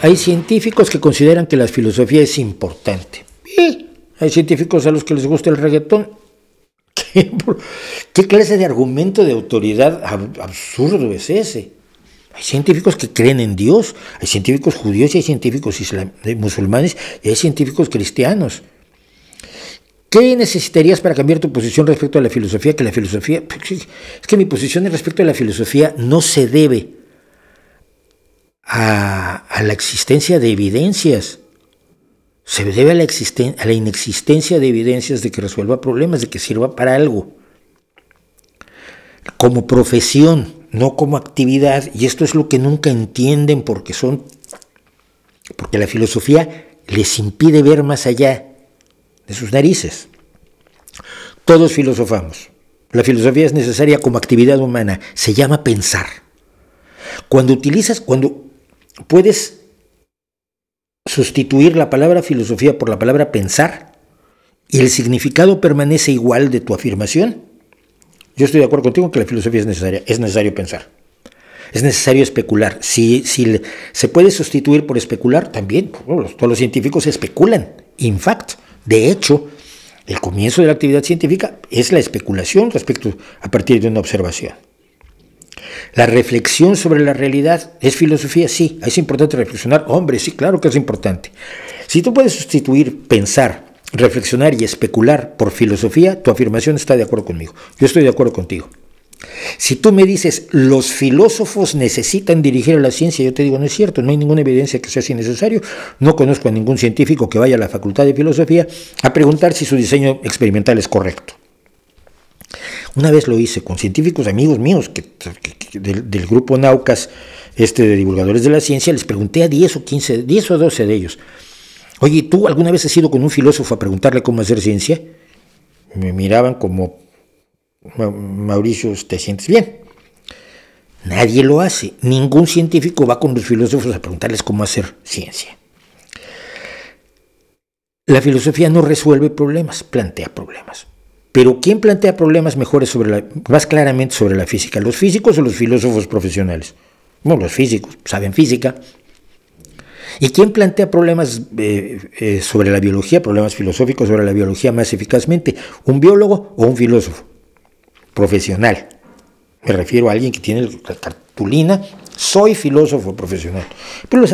Hay científicos que consideran que la filosofía es importante. Hay científicos a los que les gusta el reggaetón. ¿Qué clase de argumento de autoridad absurdo es ese? Hay científicos que creen en Dios, hay científicos judíos y hay científicos musulmanes y hay científicos cristianos. ¿Qué necesitarías para cambiar tu posición respecto a la filosofía? Que la filosofía, es que mi posición respecto a la filosofía no se debe a la existencia de evidencias. Se debe a la inexistencia de evidencias de que resuelva problemas, de que sirva para algo. Como profesión, no como actividad, y esto es lo que nunca entienden porque la filosofía les impide ver más allá de sus narices. Todos filosofamos. La filosofía es necesaria como actividad humana, se llama pensar. Cuando puedes sustituir la palabra filosofía por la palabra pensar y el significado permanece igual de tu afirmación, yo estoy de acuerdo contigo que la filosofía es necesario pensar, es necesario especular. Si se puede sustituir por especular, también, todos los científicos especulan. In fact, de hecho, el comienzo de la actividad científica es la especulación a partir de una observación. La reflexión sobre la realidad es filosofía, sí. Es importante reflexionar, hombre, sí, claro que es importante. Si tú puedes sustituir pensar, reflexionar y especular por filosofía, tu afirmación está de acuerdo conmigo. Yo estoy de acuerdo contigo. Si tú me dices, los filósofos necesitan dirigir a la ciencia, yo te digo, no es cierto, no hay ninguna evidencia que sea así necesario. No conozco a ningún científico que vaya a la Facultad de Filosofía a preguntar si su diseño experimental es correcto. Una vez lo hice con científicos amigos míos del grupo Naucas, de divulgadores de la ciencia, les pregunté a 10 o 12 de ellos, oye, ¿tú alguna vez has ido con un filósofo a preguntarle cómo hacer ciencia? Me miraban como, Mauricio, ¿te sientes bien? Nadie lo hace. Ningún científico va con los filósofos a preguntarles cómo hacer ciencia. La filosofía no resuelve problemas, plantea problemas. Pero ¿quién plantea problemas mejores más claramente sobre la física? ¿Los físicos o los filósofos profesionales? Bueno, los físicos saben física. ¿Y quién plantea problemas sobre la biología, problemas filosóficos sobre la biología más eficazmente? ¿Un biólogo o un filósofo profesional? Me refiero a alguien que tiene la cartulina, soy filósofo profesional. Pero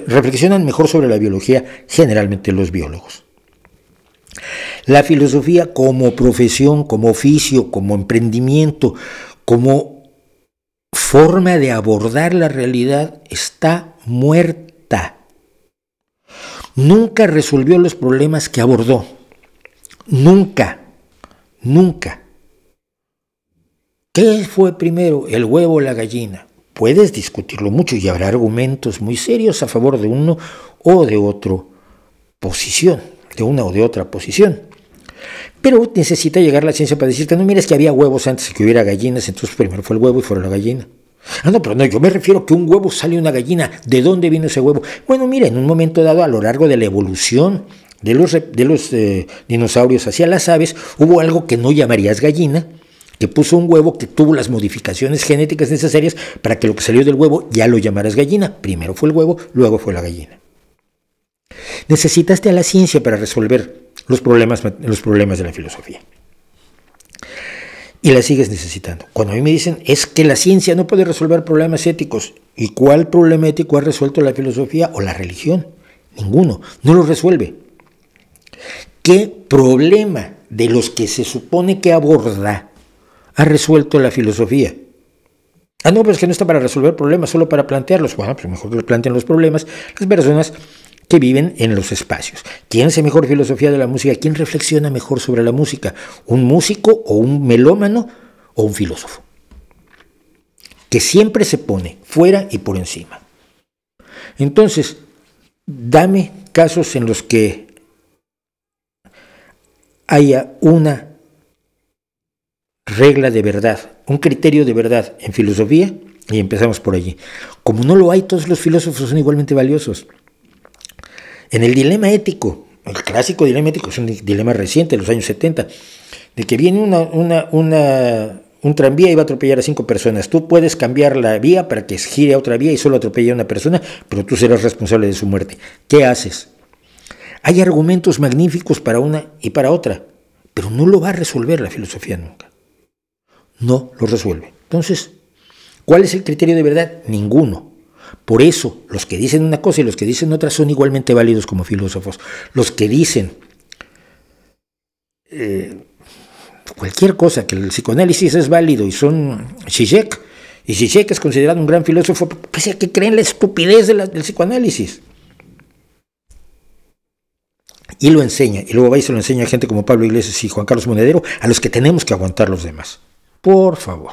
reflexionan mejor sobre la biología generalmente los biólogos. La filosofía como profesión, como oficio, como emprendimiento, como forma de abordar la realidad está muerta. Nunca resolvió los problemas que abordó. Nunca. ¿Qué fue primero, el huevo o la gallina? Puedes discutirlo mucho y habrá argumentos muy serios a favor de uno o de otro posición, de una o de otra posición. Pero necesita llegar la ciencia para decirte, no, mira, es que había huevos antes de que hubiera gallinas, entonces primero fue el huevo y fue la gallina. No, pero no, yo me refiero que un huevo sale una gallina. ¿De dónde vino ese huevo? Bueno, mira, en un momento dado, a lo largo de la evolución de los dinosaurios hacia las aves, hubo algo que no llamarías gallina, que puso un huevo que tuvo las modificaciones genéticas necesarias para que lo que salió del huevo ya lo llamaras gallina. Primero fue el huevo, luego fue la gallina. Necesitaste a la ciencia para resolver los problemas de la filosofía. Y la sigues necesitando. Cuando a mí me dicen, es que la ciencia no puede resolver problemas éticos. ¿Y cuál problema ético ha resuelto la filosofía o la religión? Ninguno. No lo resuelve. ¿Qué problema de los que se supone que aborda ha resuelto la filosofía? No, pero es que no está para resolver problemas, solo para plantearlos. Bueno, pues mejor que planteen los problemas las personas que viven en los espacios. ¿Quién hace mejor filosofía de la música? ¿Quién reflexiona mejor sobre la música? ¿Un músico o un melómano o un filósofo? Que siempre se pone fuera y por encima. Entonces, dame casos en los que haya una regla de verdad, un criterio de verdad en filosofía, y empezamos por allí. Como no lo hay, todos los filósofos son igualmente valiosos. En el dilema ético, el clásico dilema ético, es un dilema reciente, de los años 70, de que viene un un tranvía y va a atropellar a 5 personas. Tú puedes cambiar la vía para que gire a otra vía y solo atropelle a una persona, pero tú serás responsable de su muerte. ¿Qué haces? Hay argumentos magníficos para una y para otra, pero no lo va a resolver la filosofía nunca. No lo resuelve. Entonces, ¿cuál es el criterio de verdad? Ninguno. Por eso, los que dicen una cosa y los que dicen otra son igualmente válidos como filósofos. Los que dicen cualquier cosa, que el psicoanálisis es válido y son Zizek, y Zizek es considerado un gran filósofo, pese a que creen la estupidez del psicoanálisis. Y lo enseña, y luego va y se lo enseña a gente como Pablo Iglesias y Juan Carlos Monedero, a los que tenemos que aguantar los demás. Por favor.